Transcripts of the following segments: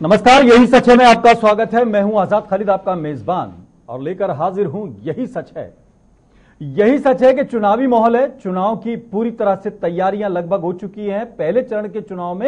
नमस्कार, यही सच है में आपका स्वागत है। मैं हूं आजाद खालिद, आपका मेजबान, और लेकर हाजिर हूं यही सच है। यही सच है कि चुनावी माहौल है। चुनाव की पूरी तरह से तैयारियां लगभग हो चुकी हैं। पहले चरण के चुनाव में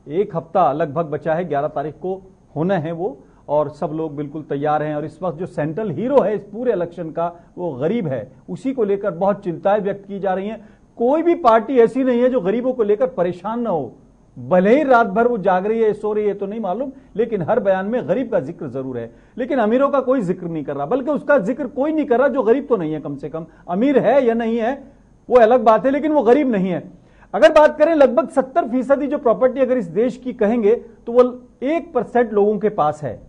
एक हफ्ता लगभग बचा है, 11 तारीख को होना है वो, और सब लोग बिल्कुल तैयार हैं। और इस वक्त जो सेंट्रल हीरो है इस पूरे इलेक्शन का वो गरीब है। उसी को लेकर बहुत चिंताएं व्यक्त की जा रही हैं। कोई भी पार्टी ऐसी नहीं है जो गरीबों को लेकर परेशान ना हो। भले ही रात भर वो जाग रही है, सो रही है तो नहीं मालूम, लेकिन हर बयान में गरीब का जिक्र जरूर है। लेकिन अमीरों का कोई जिक्र नहीं कर रहा, बल्कि उसका जिक्र कोई नहीं कर रहा जो गरीब तो नहीं है। कम से कम अमीर है या नहीं है वो अलग बात है, लेकिन वो गरीब नहीं है। अगर बात करें लगभग 70% जो प्रॉपर्टी अगर इस देश की कहेंगे तो वो 1% लोगों के पास है।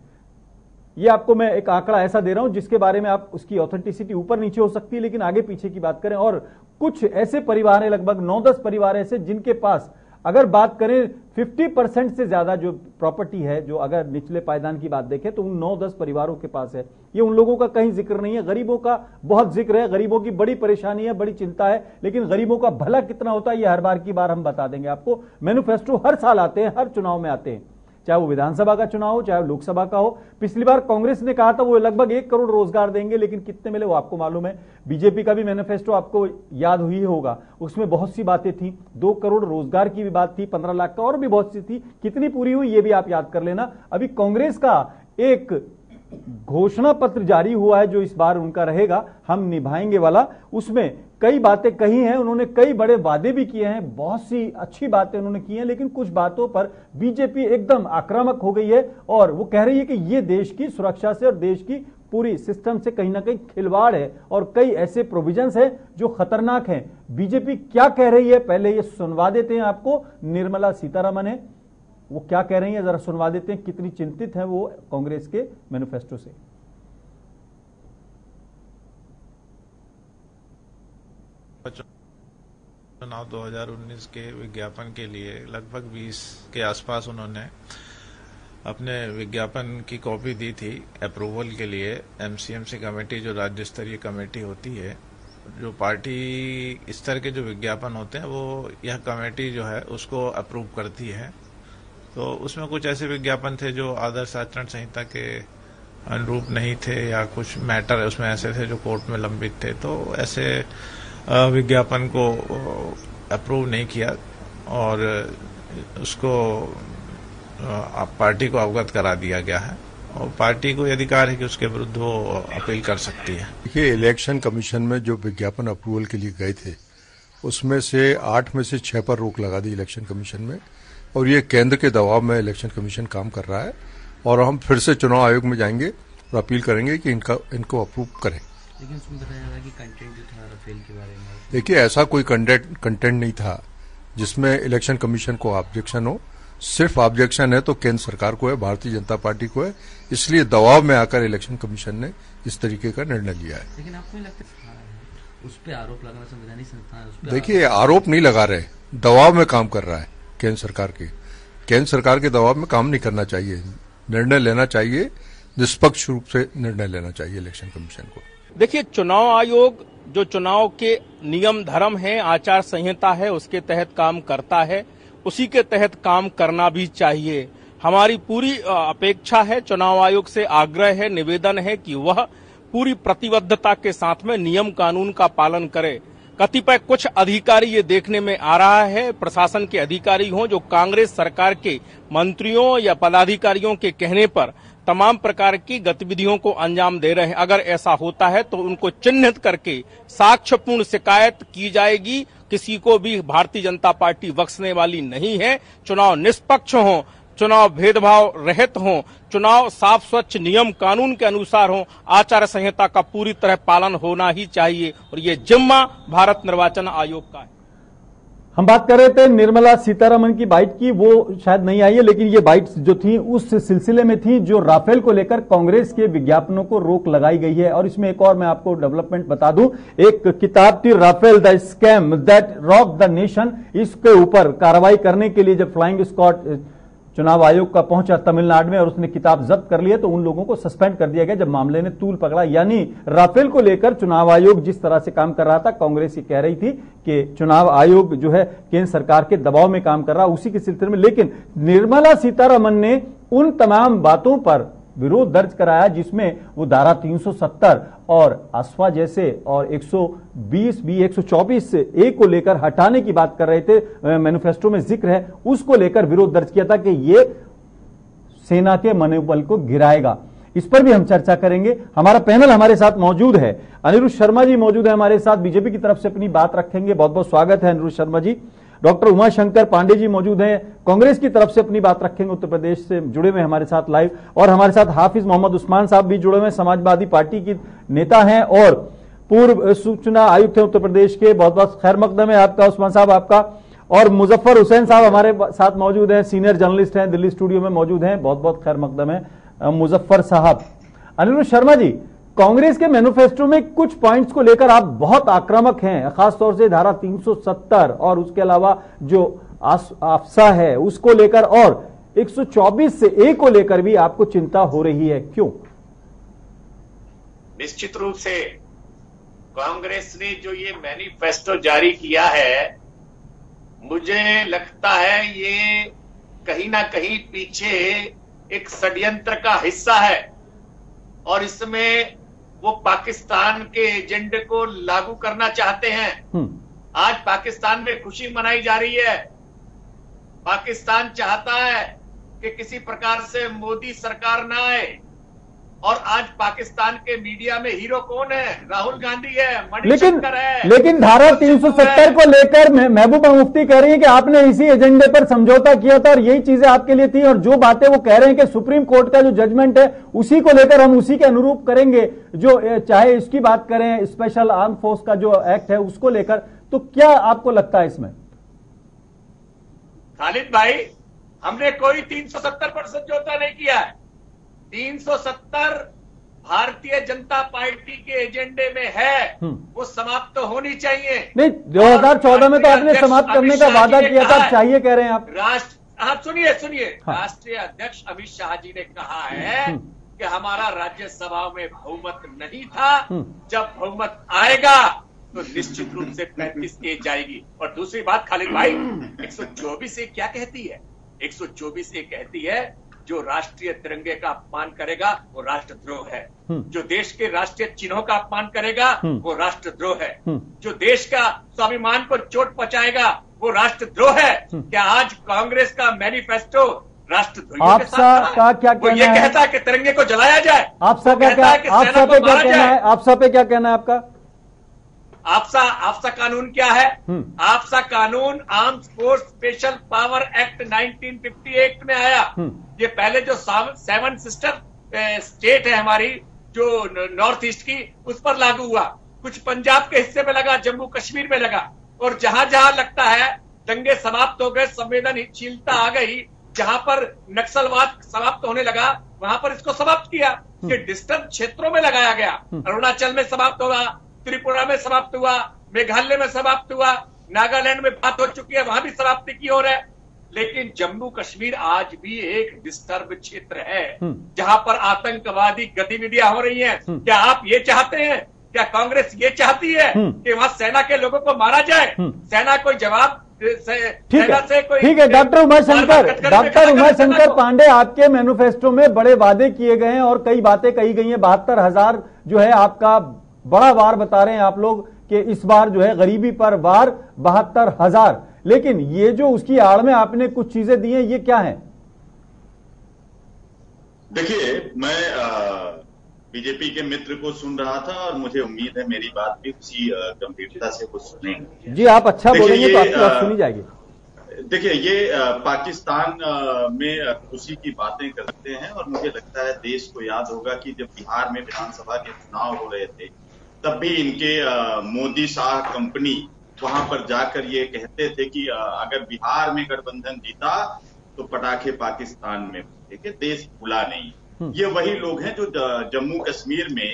ये आपको मैं एक आंकड़ा ऐसा दे रहा हूं जिसके बारे में आप उसकी ऑथेंटिसिटी ऊपर नीचे हो सकती है, लेकिन आगे पीछे की बात करें, और कुछ ऐसे परिवार हैं, लगभग 9-10 परिवार ऐसे जिनके पास अगर बात करें 50% से ज्यादा जो प्रॉपर्टी है, जो अगर निचले पायदान की बात देखें तो उन 9-10 परिवारों के पास है। ये उन लोगों का कहीं जिक्र नहीं है। गरीबों का बहुत जिक्र है, गरीबों की बड़ी परेशानी है, बड़ी चिंता है, लेकिन गरीबों का भला कितना होता है ये हर बार की बार हम बता देंगे आपको। मैनिफेस्टो हर साल आते हैं, हर चुनाव में आते हैं, चाहे वो विधानसभा का चुनाव हो चाहे लोकसभा का हो। पिछली बार कांग्रेस ने कहा था वो लगभग 1 करोड़ रोजगार देंगे, लेकिन कितने मिले वो आपको मालूम है। बीजेपी का भी मैनिफेस्टो आपको याद हुई होगा, उसमें बहुत सी बातें थी। 2 करोड़ रोजगार की भी बात थी, 15 लाख का, और भी बहुत सी थी। कितनी पूरी हुई ये भी आप याद कर लेना। अभी कांग्रेस का एक घोषणा पत्र जारी हुआ है जो इस बार उनका रहेगा, हम निभाएंगे वाला। उसमें कई बातें कही हैं उन्होंने, कई बड़े वादे भी किए हैं, बहुत सी अच्छी बातें उन्होंने की हैं, लेकिन कुछ बातों पर बीजेपी एकदम आक्रामक हो गई है और वो कह रही है कि ये देश की सुरक्षा से और देश की पूरी सिस्टम से कहीं ना कहीं खिलवाड़ है, और कई ऐसे प्रोविजंस हैं जो खतरनाक हैं। बीजेपी क्या कह रही है पहले ये सुनवा देते हैं आपको। निर्मला सीतारमण है, वो क्या कह रही हैं जरा सुनवा देते हैं, कितनी चिंतित है वो कांग्रेस के मैनिफेस्टो से। चुनाव 2019 के विज्ञापन के लिए लगभग 20 के आसपास उन्होंने अपने विज्ञापन की कॉपी दी थी अप्रूवल के लिए। एमसीएमसी कमेटी जो राज्य स्तरीय कमेटी होती है, जो पार्टी स्तर के जो विज्ञापन होते हैं वो यह कमेटी जो है उसको अप्रूव करती है। तो उसमें कुछ ऐसे विज्ञापन थे जो आदर्श आचरण संहिता के अनुरूप नहीं थे, या कुछ मैटर उसमें ऐसे थे जो कोर्ट में लंबित थे। तो ऐसे विज्ञापन को अप्रूव नहीं किया और उसको पार्टी को अवगत करा दिया गया है, और पार्टी को अधिकार है कि उसके विरुद्ध वो अपील कर सकती है। देखिए, इलेक्शन कमीशन में जो विज्ञापन अप्रूवल के लिए गए थे उसमें से 8 में से 6 पर रोक लगा दी इलेक्शन कमीशन में, और ये केंद्र के दबाव में इलेक्शन कमीशन काम कर रहा है। और हम फिर से चुनाव आयोग में जाएंगे और अपील करेंगे कि इनको अप्रूव करें। लेकिन उसमें बताया जा रहा है कि कंटेंट जो था राफेल के बारे में, देखिए, ऐसा कोई कंटेंट नहीं था जिसमें इलेक्शन कमीशन को ऑब्जेक्शन हो। सिर्फ ऑब्जेक्शन है तो केंद्र सरकार को है, भारतीय जनता पार्टी को है। इसलिए दबाव में आकर इलेक्शन कमीशन ने इस तरीके का निर्णय लिया है। लेकिन आपको नहीं लगता उस पर आरोप लगाना संवैधानिक संस्था है? देखिए, आरोप नहीं लगा रहे, दबाव में काम कर रहा है केंद्र सरकार के। केंद्र सरकार के दबाव में काम नहीं करना चाहिए, निर्णय लेना चाहिए, निष्पक्ष रूप से निर्णय लेना चाहिए इलेक्शन कमीशन को। देखिए, चुनाव आयोग जो चुनाव के नियम धर्म है, आचार संहिता है, उसके तहत काम करता है, उसी के तहत काम करना भी चाहिए। हमारी पूरी अपेक्षा है, चुनाव आयोग से आग्रह है, निवेदन है कि वह पूरी प्रतिबद्धता के साथ में नियम कानून का पालन करे। कतिपय कुछ अधिकारी ये देखने में आ रहा है, प्रशासन के अधिकारी हों जो कांग्रेस सरकार के मंत्रियों या पदाधिकारियों के कहने पर तमाम प्रकार की गतिविधियों को अंजाम दे रहे हैं। अगर ऐसा होता है तो उनको चिन्हित करके साक्ष्यपूर्ण शिकायत की जाएगी। किसी को भी भारतीय जनता पार्टी बख्शने वाली नहीं है। चुनाव निष्पक्ष हो, चुनाव भेदभाव रहित हो, चुनाव साफ स्वच्छ नियम कानून के अनुसार हो, आचार संहिता का पूरी तरह पालन होना ही चाहिए, और ये जिम्मा भारत निर्वाचन आयोग का है। हम बात कर रहे थे निर्मला सीतारमण की बाइट की, वो शायद नहीं आई है, लेकिन ये बाइट्स जो थी उस सिलसिले में थी जो राफेल को लेकर कांग्रेस के विज्ञापनों को रोक लगाई गई है। और इसमें एक और मैं आपको डेवलपमेंट बता दूं, एक किताब थी Rafale the scam that rock the nation, इसके ऊपर कार्रवाई करने के लिए जब फ्लाइंग स्क्वाड चुनाव आयोग का पहुंचा तमिलनाडु में और उसने किताब जब्त कर लिया तो उन लोगों को सस्पेंड कर दिया गया जब मामले ने तूल पकड़ा। यानी राफेल को लेकर चुनाव आयोग जिस तरह से काम कर रहा था, कांग्रेस ये कह रही थी कि चुनाव आयोग जो है केंद्र सरकार के दबाव में काम कर रहा, उसी के सिलसिले में। लेकिन निर्मला सीतारमण ने उन तमाम बातों पर विरोध दर्ज कराया जिसमें वो धारा 370 और अफवाह जैसे और 120 बी 124 से ए को लेकर हटाने की बात कर रहे थे, मैनिफेस्टो में जिक्र है, उसको लेकर विरोध दर्ज किया था कि ये सेना के मनोबल को गिराएगा। इस पर भी हम चर्चा करेंगे। हमारा पैनल हमारे साथ मौजूद है। अनिरुद्ध शर्मा जी मौजूद है हमारे साथ, बीजेपी की तरफ से अपनी बात रखेंगे। बहुत बहुत स्वागत है अनिरुद्ध शर्मा जी। डॉक्टर उमाशंकर पांडे जी मौजूद हैं, कांग्रेस की तरफ से अपनी बात रखेंगे, उत्तर प्रदेश से जुड़े हुए हमारे साथ लाइव। और हमारे साथ हाफिज मोहम्मद उस्मान साहब भी जुड़े हुए, समाजवादी पार्टी की नेता हैं और पूर्व सूचना आयुक्त हैं उत्तर प्रदेश के। बहुत बहुत खैर मकदम है आपका उस्मान साहब आपका। और मुजफ्फर हुसैन साहब हमारे साथ मौजूद हैं, सीनियर जर्नलिस्ट हैं, दिल्ली स्टूडियो में मौजूद हैं। बहुत बहुत खैर मकदम है मुजफ्फर साहब। अनिरुद्ध शर्मा जी, कांग्रेस के मैनिफेस्टो में कुछ पॉइंट्स को लेकर आप बहुत आक्रामक हैं, खासतौर से धारा 370 और उसके अलावा जो अफसा है उसको लेकर, और 124 से ए को लेकर भी आपको चिंता हो रही है, क्यों? निश्चित रूप से कांग्रेस ने जो ये मैनिफेस्टो जारी किया है, मुझे लगता है ये कहीं ना कहीं पीछे एक षड्यंत्र का हिस्सा है और इसमें वो पाकिस्तान के एजेंडे को लागू करना चाहते हैं। आज पाकिस्तान में खुशी मनाई जा रही है। पाकिस्तान चाहता है कि किसी प्रकार से मोदी सरकार ना आए, और आज पाकिस्तान के मीडिया में हीरो कौन है? राहुल गांधी है, मणिशंकर है। लेकिन धारा 370 को लेकर महबूबा मुफ्ती कह रही है कि आपने इसी एजेंडे पर समझौता किया था और यही चीजें आपके लिए थी, और जो बातें वो कह रहे हैं कि सुप्रीम कोर्ट का जो जजमेंट है उसी को लेकर हम उसी के अनुरूप करेंगे, जो चाहे इसकी बात करें स्पेशल आर्म फोर्स का जो एक्ट है उसको लेकर। तो क्या आपको लगता है इसमें? खालिद भाई, हमने कोई 370 पर समझौता नहीं किया है। 370 भारतीय जनता पार्टी के एजेंडे में है, वो समाप्त तो होनी चाहिए। नहीं, 2014 में तो आपने समाप्त करने का वादा किया था, चाहिए कह रहे हैं आप। सुनिए। राष्ट्रीय अध्यक्ष अमित शाह जी ने कहा है कि हमारा राज्यसभा में बहुमत नहीं था, जब बहुमत आएगा तो निश्चित रूप से 35 ए जाएगी। और दूसरी बात खालिद भाई, 124 ए क्या कहती है? 124 ए कहती है जो राष्ट्रीय तिरंगे का अपमान करेगा वो राष्ट्रद्रोह है, जो देश के राष्ट्रीय चिन्हों का अपमान करेगा वो राष्ट्रद्रोह है, जो देश का स्वाभिमान को चोट पहुंचाएगा वो राष्ट्रद्रोह है। क्या आज कांग्रेस का मैनिफेस्टो राष्ट्रद्रोहियों के साथ का क्या कहना है? ये कहता है कि तिरंगे को जलाया जाए। आपसा पे क्या कहना है आपका? आपसा कानून क्या है? आपसा कानून armed force special power act 1958 में आया। ये पहले जो 7 सिस्टर स्टेट है हमारी जो नॉर्थ ईस्ट की, उस पर लागू हुआ। कुछ पंजाब के हिस्से में लगा, जम्मू कश्मीर में लगा, और जहां जहां लगता है दंगे समाप्त हो गए, संवेदनशीलता आ गई, जहां पर नक्सलवाद समाप्त होने लगा वहां पर इसको समाप्त किया। ये डिस्टर्ब क्षेत्रों में लगाया गया। अरुणाचल में समाप्त होगा, त्रिपुरा में समाप्त हुआ, मेघालय में समाप्त हुआ, नागालैंड में बात हो चुकी है, वहां भी समाप्ति की ओर है। लेकिन जम्मू कश्मीर आज भी एक डिस्टर्ब क्षेत्र है जहां पर आतंकवादी गतिविधियां हो रही हैं। क्या आप ये चाहते हैं? क्या कांग्रेस ये चाहती है कि वहां सेना के लोगों को मारा जाए? सेना कोई जवाब ठीक है। डॉक्टर उमाशंकर पांडे, आपके मैनिफेस्टो में बड़े वादे किए गए हैं और कई बातें कही गई हैं। 72,000 जो है आपका बड़ा वार बता रहे हैं आप लोग कि इस बार जो है गरीबी पर वार 72,000, लेकिन ये जो उसकी आड़ में आपने कुछ चीजें दी हैं, ये क्या है? देखिए, मैं बीजेपी के मित्र को सुन रहा था और मुझे उम्मीद है मेरी बात भी उसी गंभीरता से वो सुनेंगे। जी, आप अच्छा बोलेंगे तो आपकी बात सुनी जाएगी। देखिए, ये पाकिस्तान में खुशी की बातें करते हैं और मुझे लगता है देश को याद होगा कि जब बिहार में विधानसभा के चुनाव हो रहे थे तब भी इनके मोदी शाह कंपनी वहां पर जाकर ये कहते थे कि अगर बिहार में गठबंधन जीता तो पटाखे पाकिस्तान में फेंके, देश भूला नहीं। ये वही लोग हैं जो जम्मू कश्मीर में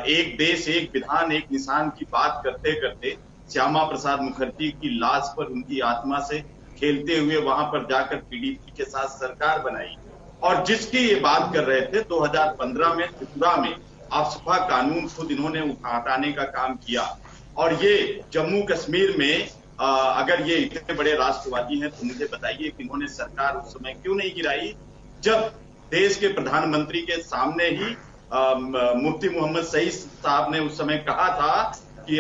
एक देश एक विधान एक निशान की बात करते करते श्यामा प्रसाद मुखर्जी की लाश पर उनकी आत्मा से खेलते हुए वहां पर जाकर पीडीपी के साथ सरकार बनाई। और जिसकी ये बात कर रहे थे 2015 में त्रिपुरा में आफ्सपा कानून खुद इन्होंने हटाने का काम किया। और ये जम्मू कश्मीर में अगर ये इतने बड़े राष्ट्रवादी हैं तो मुझे बताइए कि इन्होंने सरकार उस समय क्यों नहीं गिराई जब देश के प्रधानमंत्री के सामने ही मुफ्ती मोहम्मद सईद साहब ने उस समय कहा था कि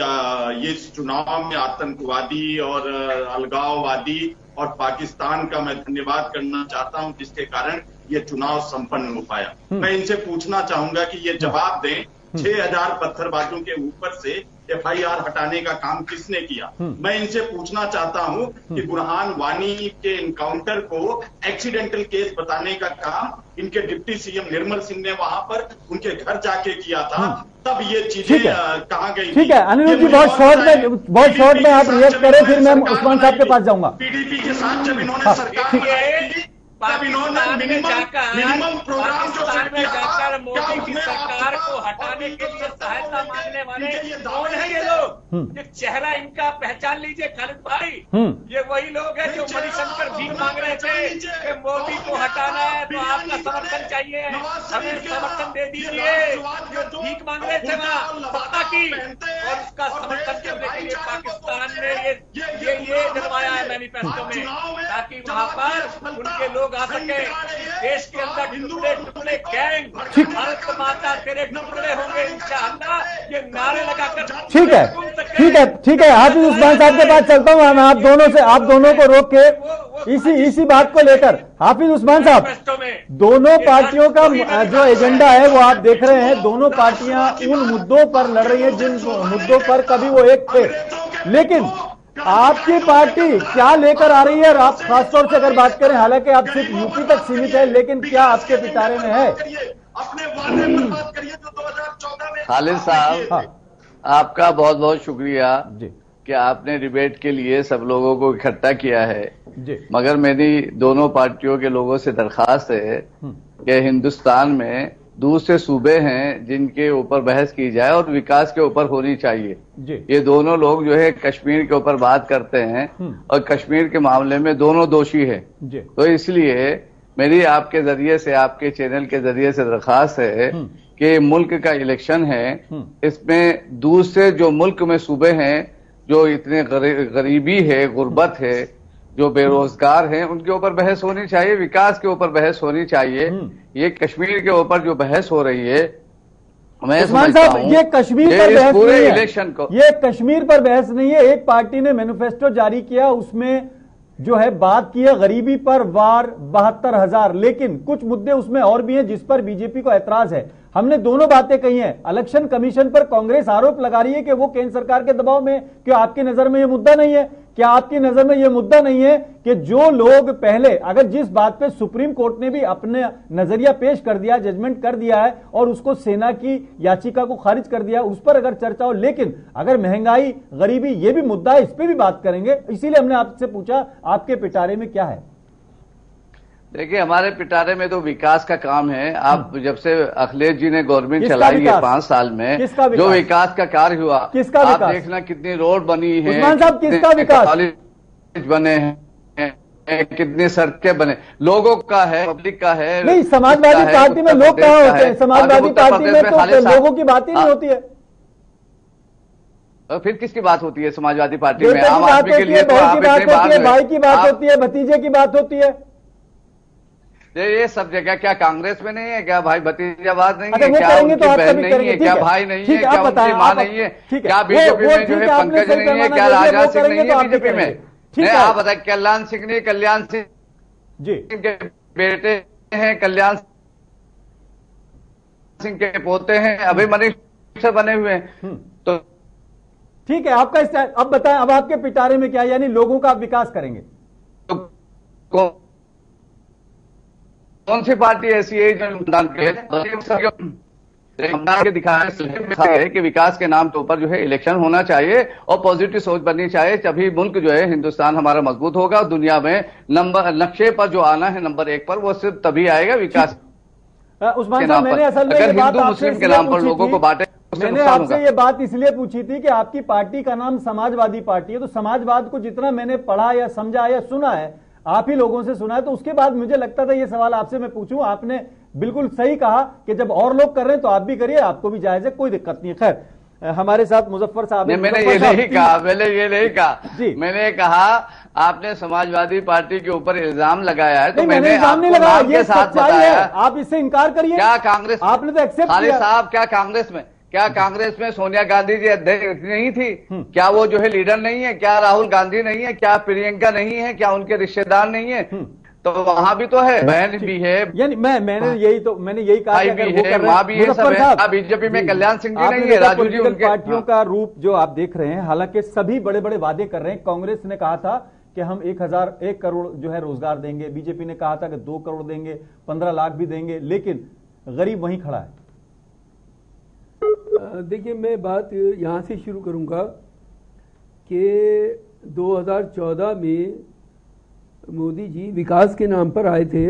ये चुनाव में आतंकवादी और अलगाववादी और पाकिस्तान का मैं धन्यवाद करना चाहता हूं जिसके कारण ये चुनाव संपन्न हो पाया। मैं इनसे पूछना चाहूंगा कि ये जवाब दें, 6000 पत्थरबाजों के ऊपर से FIR हटाने का काम किसने किया? मैं इनसे पूछना चाहता हूं कि बुरहान वानी के इनकाउंटर को एक्सीडेंटल केस बताने का काम इनके डिप्टी CM निर्मल सिंह ने वहां पर उनके घर जाके किया था, तब ये चीजें कहाँ गई? ठीक है अनिरुद्ध जी, बहुत शॉर्ट में आप रिएक्ट करें, फिर मैं उस्मान साहब के पास जाऊंगा। PDP के साथ जब इन्होंने सरकार की तब इन्होंने मिनिमम प्रोग्राम जो जाकर मोदी की सरकार को हटाने के लिए सहायता मांगने वाले कौन है ये लोग? ये चेहरा इनका पहचान लीजिए खालिद भाई, ये वही लोग हैं जो मणिशंकर भीख मांग रहे थे कि मोदी को हटाना है तो आपका समर्थन चाहिए, हमें समर्थन दे दीजिए। जो भीख मांग रहे थे वहाँ सत्ता की, और उसका समर्थन करने के लिए पाकिस्तान ने ये डलवाया है मैनिफेस्टो में, ताकि वहाँ पर उनके लोग आ सके। देश के अंदर टुकड़े टुकड़े गैंग, भारत माता तेरे टुकड़े होंगे इंशाअल्लाह, ये नारे लगाकर। ठीक है हाफिज उस्मान साहब के पास चलता हूँ। मैं आप दोनों को रोक के इसी बात को लेकर, हाफिज उस्मान साहब, दोनों पार्टियों का जो एजेंडा है वो आप देख रहे हैं, दोनों पार्टियां उन मुद्दों पर लड़ रही है जिन मुद्दों पर कभी वो एक थे, लेकिन आपकी पार्टी क्या लेकर आ रही है? और आप खासतौर से अगर बात करें, हालांकि आप सिर्फ यूपी तक सीमित है, लेकिन क्या आपके पिटारे में है? खालिद साहब, आपका बहुत बहुत शुक्रिया कि आपने डिबेट के लिए सब लोगों को इकट्ठा किया है जी। मगर मेरी दोनों पार्टियों के लोगों से दरखास्त है कि हिंदुस्तान में दूसरे सूबे हैं जिनके ऊपर बहस की जाए और विकास के ऊपर होनी चाहिए जी। ये दोनों लोग जो है कश्मीर के ऊपर बात करते हैं और कश्मीर के मामले में दोनों दोषी है जी। तो इसलिए मेरी आपके जरिए से, आपके चैनल के जरिए से दरखास्त है कि मुल्क का इलेक्शन है, इसमें दूसरे जो मुल्क में सूबे हैं जो इतने गरीबी है, गुर्बत है, जो बेरोजगार हैं, उनके ऊपर बहस होनी चाहिए, विकास के ऊपर बहस होनी चाहिए। ये कश्मीर के ऊपर जो बहस हो रही है, मैं समझता हूं ये कश्मीर पर बहस पूरे नहीं इलेक्शन को, ये कश्मीर पर बहस नहीं है। एक पार्टी ने मैनिफेस्टो जारी किया, उसमें जो है बात की है गरीबी पर वार 72,000, लेकिन कुछ मुद्दे उसमें और भी हैं जिस पर बीजेपी को ऐतराज है। हमने दोनों बातें कही हैं। इलेक्शन कमीशन पर कांग्रेस आरोप लगा रही है कि वो केंद्र सरकार के दबाव में। क्या आपकी नजर में ये मुद्दा नहीं है? क्या आपकी नजर में ये मुद्दा नहीं है कि जो लोग पहले, अगर जिस बात पे सुप्रीम कोर्ट ने भी अपने नजरिया पेश कर दिया, जजमेंट कर दिया है और उसको सेना की याचिका को खारिज कर दिया, उस पर अगर चर्चा हो, लेकिन अगर महंगाई, गरीबी, ये भी मुद्दा है, इस पर भी बात करेंगे। इसीलिए हमने आपसे पूछा आपके पिटारे में क्या है। देखिए, हमारे पिटारे में तो विकास का काम है। आप जब से अखिलेश जी ने गवर्नमेंट चलाई है 5 साल में, जो विकास का कार्य हुआ, किसका आप विकास? देखना कितनी रोड बनी है, उस्मान साहब, किसका विकास? कॉलेज बने हैं, कितनी सड़कें बने, लोगों का है, पब्लिक का है। नहीं, समाजवादी पार्टी में लोग कहाँ होते हैं? समाजवादी पार्टी में तो लोगों की बात ही नहीं होती है। फिर किसकी बात होती है समाजवादी पार्टी में? आम आदमी के लिए भाई की बात होती है, भतीजे की बात होती है। ये सब जगह क्या कांग्रेस में नहीं है क्या? भाई भतीजावाद नहीं है क्या? उनकी तो बहन नहीं है क्या? भाई नहीं है क्या? उनकी माँ नहीं है क्या? बीजेपी में जो है पंकज नहीं है क्या? राजनाथ सिंह नहीं है बीजेपी में? नहीं, आप बताए कल्याण सिंह नहीं, कल्याण सिंह के बेटे हैं, कल्याण सिंह के पोते हैं, अभी मिनिस्टर बने हुए हैं। तो ठीक है, आपका अब बताएं, अब आपके पिटारे में क्या, यानी लोगों का आप विकास करेंगे? कौन सी पार्टी ऐसी है जो मतदान के दिखाया कि विकास के नाम के ऊपर जो है इलेक्शन होना चाहिए और पॉजिटिव सोच बननी चाहिए, तभी मुल्क जो है हिंदुस्तान हमारा मजबूत होगा और दुनिया में नक्शे पर जो आना है नंबर 1 पर, वो सिर्फ तभी आएगा विकास उस्मान साहब, मैंने असल में हिंदू मुस्लिम के नाम पर लोगों को बांटे। मैंने आपसे ये बात इसलिए पूछी थी कि आपकी पार्टी का नाम समाजवादी पार्टी है, तो समाजवाद को जितना मैंने पढ़ा या समझा या सुना है, आप ही लोगों से सुना है, तो उसके बाद मुझे लगता था ये सवाल आपसे मैं पूछूं। आपने बिल्कुल सही कहा कि जब और लोग कर रहे हैं तो आप भी करिए, आपको भी जायज है, कोई दिक्कत नहीं है। खैर, हमारे साथ मुजफ्फर साहब। मैंने ये नहीं कहा, मैंने कहा आपने समाजवादी पार्टी के ऊपर इल्जाम लगाया है, तो मैंने आपको नहीं लगाया, नाम के साथ बताया। आप इससे इनकार करिए। क्या कांग्रेस, आपने तो एक्सेप्ट खालिद किया साहब, क्या कांग्रेस में सोनिया गांधी जी अध्यक्ष नहीं थी? क्या वो जो है लीडर नहीं है? क्या राहुल गांधी नहीं है? क्या प्रियंका नहीं है? क्या उनके रिश्तेदार नहीं है? तो वहां भी तो है, बहन भी है, यानी मैंने यही कहा कि अगर वो कर रहे मां भी है, सब है। बीजेपी में कल्याण सिंह जी नहीं है, राजू जी उनके पार्टियों का रूप जो आप देख रहे हैं, हालांकि सभी बड़े बड़े वादे कर रहे हैं। कांग्रेस ने कहा था कि हम 1 करोड़ जो है रोजगार देंगे, बीजेपी ने कहा था कि 2 करोड़ देंगे, 15 लाख भी देंगे, लेकिन गरीब वहीं खड़ा है। देखिए, मैं बात यहां से शुरू करूंगा कि 2014 में मोदी जी विकास के नाम पर आए थे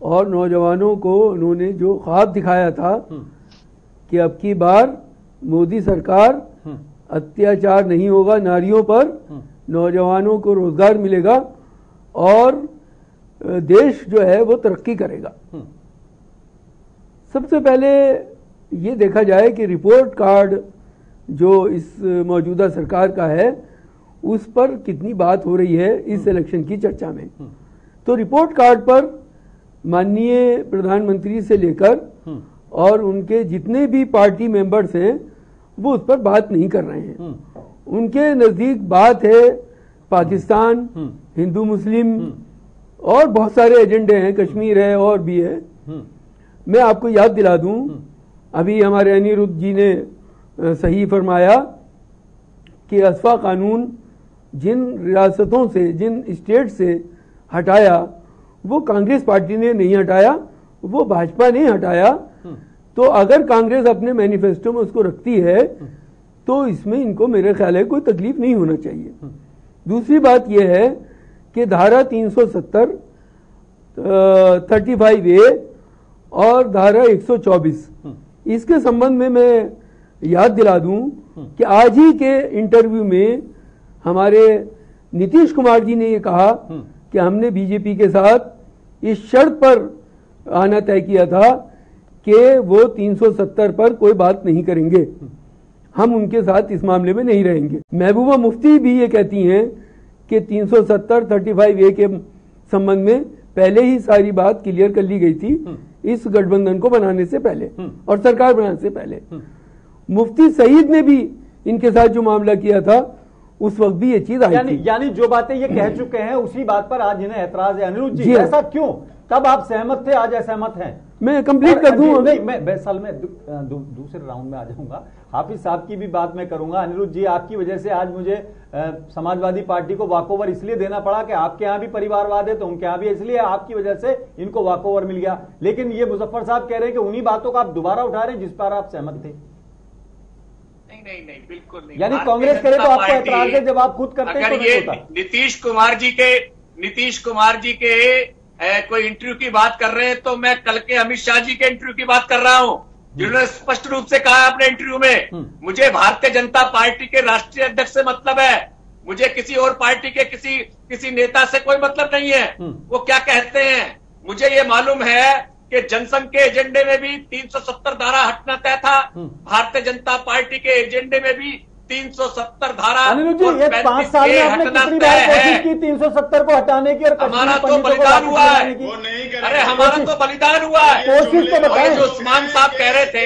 और नौजवानों को उन्होंने जो ख्वाब दिखाया था कि अब की बार मोदी सरकार अत्याचार नहीं होगा नारियों पर, नौजवानों को रोजगार मिलेगा और देश जो है वो तरक्की करेगा। सबसे पहले ये देखा जाए कि रिपोर्ट कार्ड जो इस मौजूदा सरकार का है उस पर कितनी बात हो रही है इस इलेक्शन की चर्चा में। तो रिपोर्ट कार्ड पर माननीय प्रधानमंत्री से लेकर और उनके जितने भी पार्टी मेंबर्स हैं वो उस पर बात नहीं कर रहे हैं। उनके नजदीक बात है पाकिस्तान, हिंदू मुस्लिम और बहुत सारे एजेंडे हैं, कश्मीर है और भी है। मैं आपको याद दिला दूं, अभी हमारे अनिरुद्ध जी ने सही फरमाया कि अस्फा कानून जिन रियासतों से, जिन स्टेट से हटाया वो कांग्रेस पार्टी ने नहीं हटाया, वो भाजपा ने हटाया। तो अगर कांग्रेस अपने मैनिफेस्टो में उसको रखती है तो इसमें इनको मेरे ख्याल है कोई तकलीफ नहीं होना चाहिए। दूसरी बात यह है कि धारा 370, 35A और धारा 124 इसके संबंध में मैं याद दिला दूं कि आज ही के इंटरव्यू में हमारे नीतीश कुमार जी ने ये कहा कि हमने बीजेपी के साथ इस शर्त पर आना तय किया था कि वो 370 पर कोई बात नहीं करेंगे, हम उनके साथ इस मामले में नहीं रहेंगे। महबूबा मुफ्ती भी ये कहती हैं कि 370, 35A के संबंध में पहले ही सारी बात क्लियर कर ली गई थी इस गठबंधन को बनाने से पहले और सरकार बनाने से पहले। मुफ्ती सईद ने भी इनके साथ जो मामला किया था उस वक्त भी ये चीज आई थी। यानी जो बातें ये कह चुके हैं उसी बात पर आज इन्हें ऐतराज है। अनिरुद्ध जी, ऐसा क्यों? तब आप सहमत थे, आज असहमत हैं। मैं कंप्लीट कर दूं। नहीं, मैं साल में दूसरे राउंड में आ जाऊंगा। हाफिज साहब की भी बात मैं करूंगा। अनिरुद्ध जी, आपकी वजह से आज मुझे समाजवादी पार्टी को वॉकओवर इसलिए देना पड़ा कि आपके यहाँ भी परिवारवाद है तो उनके यहाँ भी, इसलिए आपकी वजह से इनको वॉकओवर मिल गया। लेकिन ये मुजफ्फर साहब कह रहे हैं कि उन्हीं बातों को आप दोबारा उठा रहे हैं जिस पर आप सहमत थे। नहीं, बिल्कुल नहीं। यानी कांग्रेस करे तो आपको ऐतराज है, जब आप खुद करते हैं अगर ये नीतीश कुमार जी के कोई इंटरव्यू की बात कर रहे हैं तो मैं कल के अमित शाह जी के इंटरव्यू की बात कर रहा हूं, जिन्होंने स्पष्ट रूप से कहा अपने इंटरव्यू में, मुझे भारतीय जनता पार्टी के राष्ट्रीय अध्यक्ष से मतलब है, मुझे किसी और पार्टी के किसी नेता से कोई मतलब नहीं है। वो क्या कहते हैं, मुझे ये मालूम है कि जनसंघ के एजेंडे में भी 370 धारा हटना तय था, भारतीय जनता पार्टी के एजेंडे में भी 370 धारा। अनिरुद्ध जी, ये 5 साल में आपने कितनी बार कोशिश की 370 को हटाने की? और हमारा तो बलिदान हुआ है। अरे हमारा तो बलिदान हुआ है। कोशिश तो बताएं। जो उस्मान साहब कह रहे थे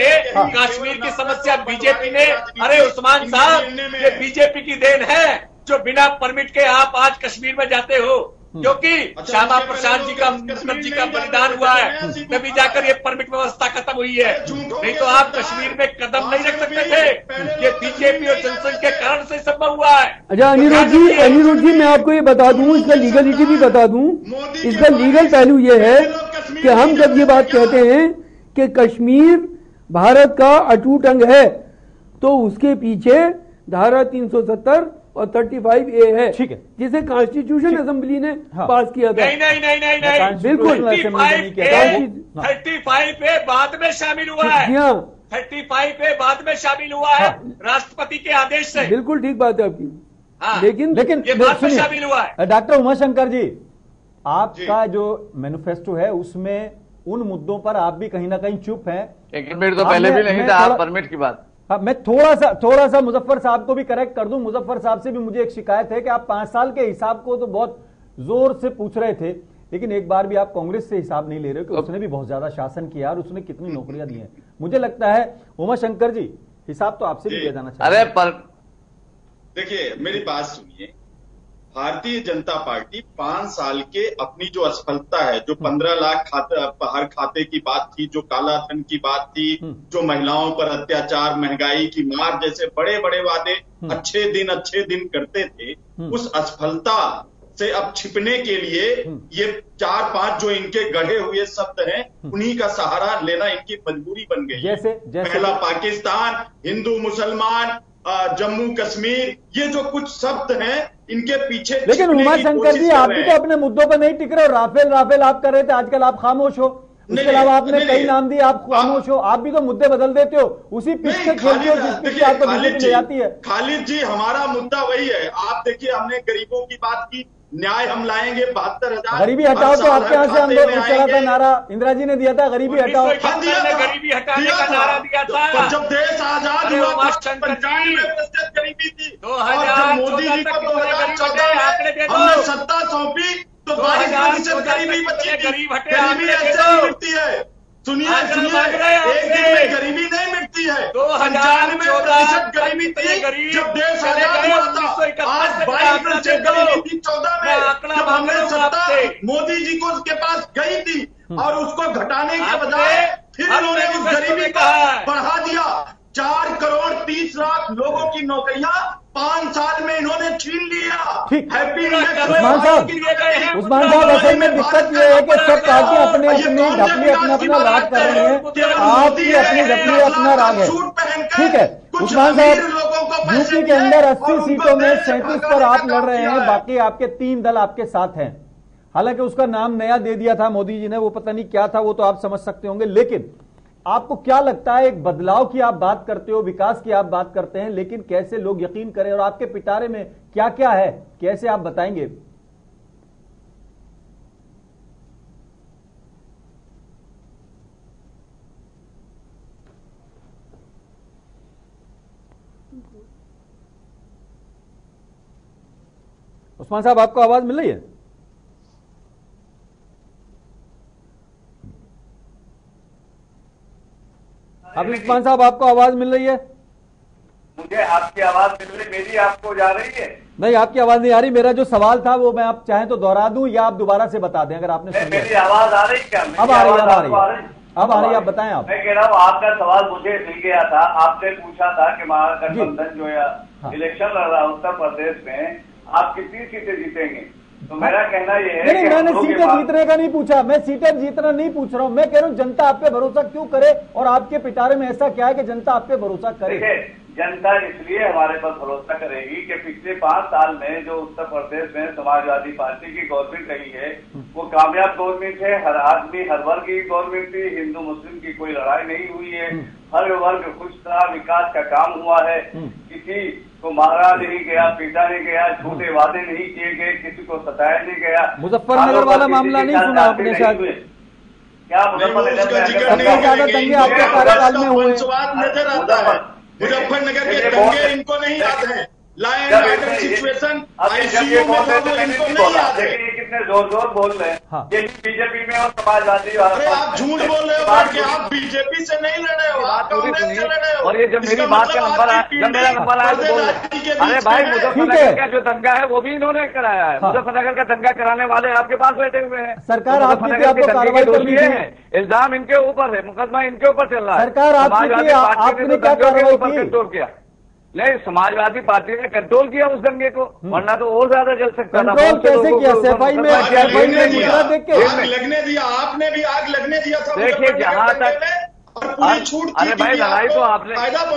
कश्मीर की समस्या बीजेपी ने, अरे उस्मान साहब ये बीजेपी की देन है जो बिना परमिट के आप आज कश्मीर में जाते हो, क्योंकि श्यामा प्रसाद जी का, मुखर्जी जी का बलिदान हुआ है, तभी जाकर ये परमिट व्यवस्था खत्म हुई है। नहीं तो आप कश्मीर में कदम नहीं रख सकते थे। ये बीजेपी और जनसंघ के कारण से संभव हुआ है। अच्छा अनिरुद्ध जी, मैं आपको ये बता दूं, इसका लीगलिटी भी बता दूं। इसका लीगल पहलू ये है कि हम जब ये बात कहते हैं कि कश्मीर भारत का अटूट अंग है तो उसके पीछे धारा 370 और 35A है, ठीक है, जिसे कॉन्स्टिट्यूशन असेंबली ने पास किया था। नहीं, बिल्कुल 35A बाद में शामिल हुआ है। 35A बाद में शामिल हुआ है राष्ट्रपति के आदेश से। बिल्कुल ठीक बात है आपकी। लेकिन ये बाद में शामिल हुआ है। डॉक्टर उमाशंकर जी, आपका जो मैनिफेस्टो है उसमें उन मुद्दों पर आप भी कहीं ना कहीं चुप हैं। एक मिनट तो पहले भी नहीं था, आप परमिट की बात। हाँ, मैं थोड़ा सा मुजफ्फर साहब को भी करेक्ट कर दूं। मुजफ्फर साहब से भी मुझे एक शिकायत है कि आप 5 साल के हिसाब को तो बहुत जोर से पूछ रहे थे, लेकिन एक बार भी आप कांग्रेस से हिसाब नहीं ले रहे हो कि उसने भी बहुत ज्यादा शासन किया और उसने कितनी नौकरियां दी हैं। मुझे लगता है उमा शंकर जी हिसाब तो आपसे भी दिया जाना चाहिए। अरे पर देखिए मेरी बात सुनिए, भारतीय जनता पार्टी 5 साल के अपनी जो असफलता है, जो 15 लाख हर खाते की बात थी, जो काला धन की बात थी, जो महिलाओं पर अत्याचार, महंगाई की मार जैसे बड़े बड़े वादे अच्छे दिन करते थे, उस असफलता से अब छिपने के लिए ये 4-5 जो इनके गढ़े हुए शब्द हैं, उन्हीं का सहारा लेना इनकी मजबूरी बन गई। जैसे पहला पाकिस्तान, हिंदू मुसलमान, जम्मू कश्मीर, ये जो कुछ शब्द हैं इनके पीछे। लेकिन उमा शंकर जी आप भी तो अपने मुद्दों पर नहीं टिक रहे हो। राफेल आप कर रहे थे, आजकल आप खामोश हो। उसके अलावा आपने कई नाम दिए, आप खामोश हो। आप भी तो मुद्दे बदल देते हो, उसी पिच पे खेलते हो जिस पिच पे आपको बीजेपी ले जाती है। खालिद जी हमारा मुद्दा वही है। आप देखिए हमने गरीबों की बात की, न्याय हम लाएंगे 72,000। गरीबी हटाओ तो आपके यहाँ से हम लोग चला था नारा, इंदिरा जी ने दिया था गरीबी हटाओ। गरीबी हटाने का नारा दिया था जब देश आजाद हुआ, 95% गरीबी थी। और जब मोदी जी को 2014 में हमने सत्ता सौंपी तो 22% गरीबी बची थी। गरीबी ऐसे नहीं मिटती है। सुनिए एक दिन में गरीबी नहीं मिटती है। 95% गरीबी थी जब देश आजाद हुआ था। आज 22% गरीबी थी 14 में जब हमने सत्ता मोदी जी को उसके पास गई थी, और उसको घटाने के बजाय फिर इन्होंने उस गरीबी को बढ़ा दिया। 4 करोड़ 30 लाख लोगों की नौकरियां 5 साल में इन्होंने छीन लिया। हैप्पी उस्मान साहब असल में दिक्कत ये है कि सब पार्टियां अपने अपना राग कर रही हैं। आपकी अपनी ढपली अपना राग है, ठीक है। उस्मान साहब यूपी के अंदर 80 सीटों में 37 पर आप लड़ रहे हैं, बाकी आपके 3 दल आपके साथ हैं। हालांकि उसका नाम नया दे दिया था मोदी जी ने, वो पता नहीं क्या था, वो तो आप समझ सकते होंगे। लेकिन आपको क्या लगता है, एक बदलाव की आप बात करते हो, विकास की आप बात करते हैं, लेकिन कैसे लोग यकीन करें? और आपके पिटारे में क्या क्या है, कैसे आप बताएंगे? उस्मान साहब आपको आवाज मिल रही है? अभी उस्मान साहब आपको आवाज मिल रही है? मुझे आपकी आवाज मिल रही, मेरी आपको जा रही है? नहीं, आपकी आवाज नहीं आ रही। मेरा जो सवाल था वो मैं आप चाहें तो दोहरा दूं या आप दोबारा से बता दें अगर आपने सुन लिया। मेरी आवाज आ रही क्या? अब आ रही है, अब आ रही है, आप बताएं। आप, मैं कह रहा हूँ आपका सवाल मुझे मिल गया था। आपने पूछा था कि महागठबंधन जो है इलेक्शन लड़ रहा है उत्तर प्रदेश में, आप कितनी सीटें जीतेंगे? तो मेरा कहना ये है नहीं, मैंने सीटें जीतने का नहीं पूछा, मैं सीटें जीतना नहीं पूछ रहा हूँ। मैं कह रहा हूँ जनता आप पे भरोसा क्यों करे, और आपके पिटारे में ऐसा क्या है कि जनता आप पे भरोसा करे? जनता इसलिए हमारे पर भरोसा करेगी कि पिछले 5 साल में जो उत्तर प्रदेश में समाजवादी पार्टी की गवर्नमेंट रही है वो कामयाब गवर्नमेंट है। हर आदमी हर वर्ग की गवर्नमेंट थी, हिंदू मुस्लिम की कोई लड़ाई नहीं हुई है। हर वर्ग खुश था, विकास का काम हुआ है। किसी को मारा नहीं गया, पीटा नहीं गया, झूठे वादे नहीं किए गए, किसी को सताया नहीं गया। मुजफ्फरनगर वाला मामला नहीं सुना आपने शायद? क्या मुजफ्फरनगर सबसे ज्यादा दंगे आपके कार्यकाल में हुए? नजर आता है मुजफ्फरनगर के दंगे इनको नहीं याद है। लाइन ऑर्डर सिचुएशन आईसीयू में वो इनको नहीं याद है। ये कितने जोर बोल रहे हैं ये बीजेपी में और समाजवादी। अरे आप झूठ बोल रहे हो कि आप बीजेपी से नहीं लड़े हो, आप कांग्रेस से लड़े हो। और ये जब मेरी बात का नंबर आया, जब मेरा नंबर आया तो बोल अरे भाई मुजफ्फरनगर का जो दंगा है वो भी इन्होंने कराया है। मुजफ्फरनगर का दंगा कराने वाले आपके पास बैठे हुए हैं। सरकार आपको कार्रवाई करनी है, इल्जाम इनके ऊपर है, मुकदमा इनके ऊपर चल रहा है। सरकार समाजवादी पार्टी ने कंट्रोल किया। नहीं, समाजवादी पार्टी ने कंट्रोल किया उस दंगे को, वरना तो और ज्यादा जल सकता था। कंट्रोल कैसे किया? सफाई में देख के आग लगने दिया, आपने भी आग लगने दिया था। देखिए जहां तक अरे भाई लड़ाई तो आपने,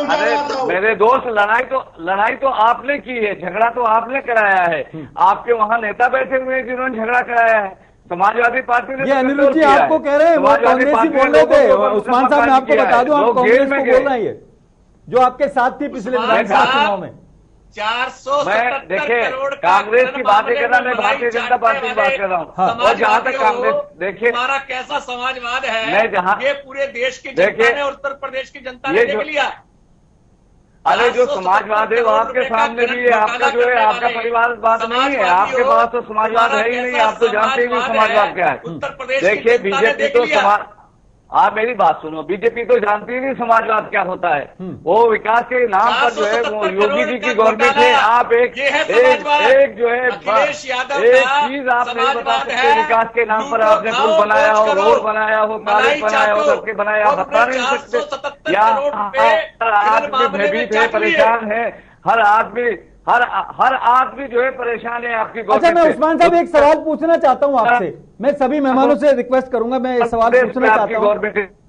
अरे मेरे दोस्त लड़ाई तो आपने की है, झगड़ा तो आपने कराया है। आपके वहाँ नेता बैठे हुए हैं जिन्होंने झगड़ा कराया है। समाजवादी पार्टी ने अनिरुद्ध जी आपको कह रहे हैं वो कांग्रेसी बोल रहे थे। उस्मान साहब मैं आपको बता दूं आप कांग्रेस को बोल रहे हैं जो आपके साथ थी पिछले विधानसभा चुनाव में। 477 करोड़ कांग्रेस की बातें कर रहा, मैं भारतीय जनता पार्टी की बात कर रहा हूँ। और जहाँ तक कांग्रेस, देखिए हमारा कैसा समाजवाद है, मैं जहाँ ये पूरे देश की जनता ने, उत्तर प्रदेश की जनता ने देख लिया। अरे जो समाजवाद है वो आपके सामने भी है, आपका जो है आपका परिवारवाद नहीं है, आपके पास तो समाजवाद है ही नहीं, आप तो जानते ही नहीं समाजवाद क्या है। देखिए बीजेपी तो समाज, आप मेरी बात सुनो, बीजेपी तो जानती ही नहीं समाजवाद क्या होता है। वो विकास के नाम पर जो है वो योगी जी की गवर्नमेंट है, आप एक जो है एक चीज आप नहीं बता सकते। विकास के नाम पर आपने पुल बनाया हो, रोड बनाया हो, कॉलेज बनाया हो, सड़कें बनाया हो, बता नहीं सकते। या हर आदमी भयभीत है, परेशान है, हर आदमी जो है परेशान है आपकी। अच्छा, मैं उस्मान साहब एक सवाल पूछना चाहता हूँ आपसे, मैं सभी मेहमानों से रिक्वेस्ट करूंगा, मैं एक सवाल पूछना चाहता हूँ।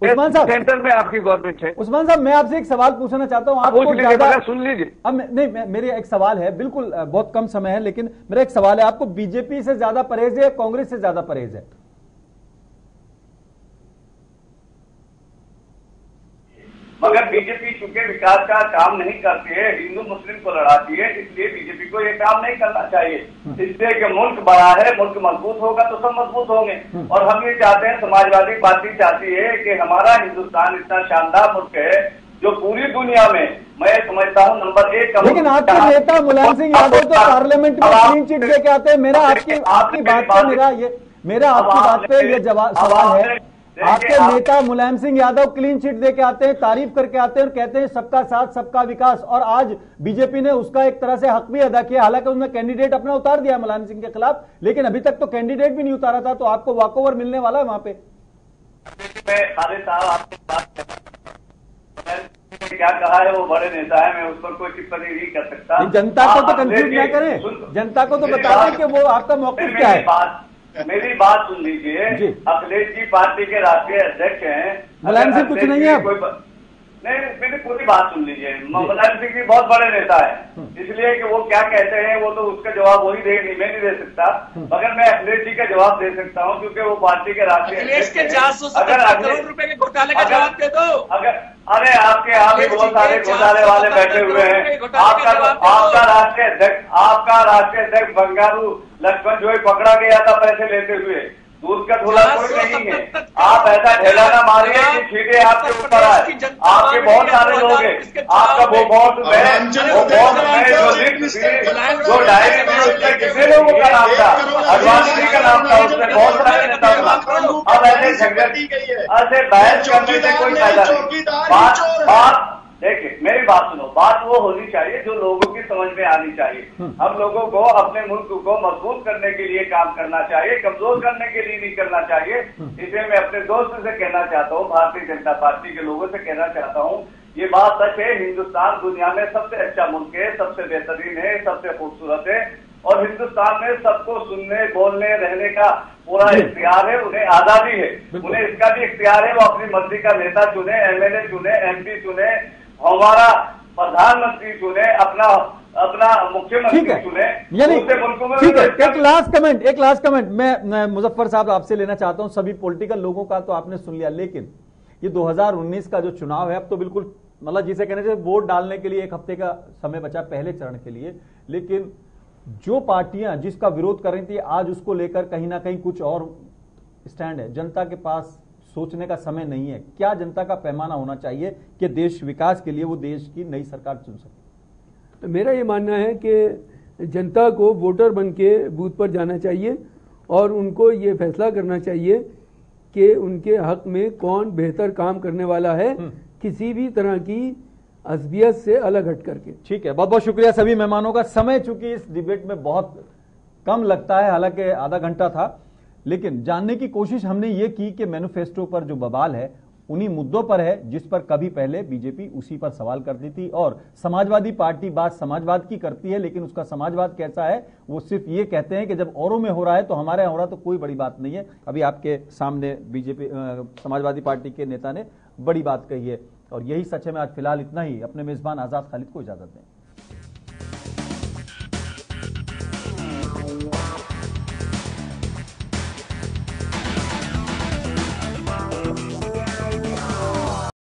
उस्मान साहब, सेंटर में आपकी गवर्नमेंट है। उस्मान साहब, मैं आपसे एक सवाल पूछना चाहता हूँ, आपको ज्यादा सुन लीजिए। अब नहीं, मेरे एक सवाल है, बिल्कुल बहुत कम समय है, लेकिन मेरा एक सवाल है, आपको बीजेपी से ज्यादा परहेज है, कांग्रेस से ज्यादा परहेज है? मगर बीजेपी चूंकि विकास का काम नहीं करती है, हिंदू मुस्लिम को लड़ाती है, इसलिए बीजेपी को ये काम नहीं करना चाहिए। इसलिए कि मुल्क बड़ा है, मुल्क मजबूत होगा तो सब मजबूत होंगे। और हम ये चाहते हैं, समाजवादी पार्टी चाहती है कि हमारा हिंदुस्तान इतना शानदार मुल्क है जो पूरी दुनिया में मैं समझता हूँ नंबर 1 का। लेकिन आपके नेता मुलायम सिंह यादव तो पार्लियामेंट में क्लीन चिट दे के आते हैं। मेरा आपकी बात पे मेरा आपकी बात पे ये सवाल है, आपके नेता मुलायम सिंह यादव क्लीन चिट दे के आते हैं, तारीफ करके आते हैं और कहते हैं सबका साथ सबका विकास, और आज बीजेपी ने उसका एक तरह से हक भी अदा किया। हालांकि उन्होंने कैंडिडेट अपना उतार दिया मुलायम सिंह के खिलाफ, लेकिन अभी तक तो कैंडिडेट भी नहीं उतारा था, तो आपको वॉकओवर मिलने वाला है वहां पे। क्या कहा है, वो बड़े नेता है, मैं उस पर कोई टिप्पणी नहीं कर सकता। जनता को तो कंफ्यूज ना करें, जनता को तो बता दें कि वो आपका मौक़िफ़ क्या है। मेरी बात सुन लीजिए, अखिलेश जी पार्टी के राष्ट्रीय अध्यक्ष हैं। मुलायम सिंह कुछ नहीं है, नहीं मेरी पूरी बात सुन लीजिए। मुलायम सिंह जी बहुत बड़े नेता है, इसलिए कि वो क्या कहते हैं वो तो उसका जवाब वही देंगे, मैं नहीं दे सकता। मगर मैं अखिलेश जी का जवाब दे सकता हूँ क्योंकि वो पार्टी के राष्ट्रीय अध्यक्ष हैं। अगर करोड़ रुपए के घोटाले का जवाब दे दो। अगर अरे आपके यहाँ भी बहुत सारे घोटाले वाले बैठे हुए हैं। आपका राष्ट्रीय अध्यक्ष बंगारू लक्ष्मण जो है पकड़ा गया था पैसे लेते हुए, दूध का धुला कोई नहीं है। आप ऐसा ढेला ना मारिए कि छींटे आपके ऊपर आए। आपके बहुत सारे लोग हैं, आपका वो बहुत जो डायरी थी उसमें कितने लोगों का नाम था, अडवाणी का नाम था, उसमें बहुत सारे नेता था। अब ऐसे ऐसे बहस करने से कोई फायदा नहीं। बात देखिए, मेरी बात सुनो, बात वो होनी चाहिए जो लोगों की समझ में आनी चाहिए। हम लोगों को अपने मुल्क को मजबूत करने के लिए काम करना चाहिए, कमजोर करने के लिए नहीं करना चाहिए। इसे मैं अपने दोस्त से कहना चाहता हूँ, भारतीय जनता पार्टी के लोगों से कहना चाहता हूँ, ये बात सच है, हिंदुस्तान दुनिया में सबसे अच्छा मुल्क है, सबसे बेहतरीन है, सबसे खूबसूरत है, और हिंदुस्तान में सबको सुनने बोलने रहने का पूरा इख्तियार है, उन्हें आजादी है, उन्हें इसका भी इख्तियार है। वो अपनी मर्जी का नेता चुने, MLA चुने, MP चुने, हमारा प्रधानमंत्री चुने, अपना मुख्यमंत्री चुने। यानी ठीक है, एक लास्ट कमेंट मैं मुजफ्फर साहब आपसे लेना चाहता हूं। सभी पॉलिटिकल लोगों का तो आपने सुन लिया, लेकिन ये 2019 का जो चुनाव है, अब तो बिल्कुल मतलब जिसे कहने से वोट डालने के लिए 1 हफ्ते का समय बचा पहले चरण के लिए, लेकिन जो पार्टियां जिसका विरोध कर रही थी आज उसको लेकर कहीं ना कहीं कुछ और स्टैंड है। जनता के पास सोचने का समय नहीं है। क्या जनता का पैमाना होना चाहिए कि देश विकास के लिए वो देश की नई सरकार चुन सके? तो मेरा ये मानना है कि जनता को वोटर बन के बूथ पर जाना चाहिए और उनको ये फैसला करना चाहिए कि उनके हक में कौन बेहतर काम करने वाला है, किसी भी तरह की असबियत से अलग हट करके। ठीक है, बहुत बहुत शुक्रिया सभी मेहमानों का। समय चूंकि इस डिबेट में बहुत कम लगता है, हालांकि आधा घंटा था, लेकिन जानने की कोशिश हमने ये की कि मैनिफेस्टो पर जो बवाल है उन्हीं मुद्दों पर है जिस पर कभी पहले बीजेपी उसी पर सवाल करती थी, और समाजवादी पार्टी बात समाजवाद की करती है, लेकिन उसका समाजवाद कैसा है वो सिर्फ ये कहते हैं कि जब औरों में हो रहा है तो हमारे यहाँ हो रहा है तो कोई बड़ी बात नहीं है। अभी आपके सामने बीजेपी समाजवादी पार्टी के नेता ने बड़ी बात कही है, और यही सच है। मैं आज फिलहाल इतना ही, अपने मेजबान आजाद खालिद को इजाजत दें।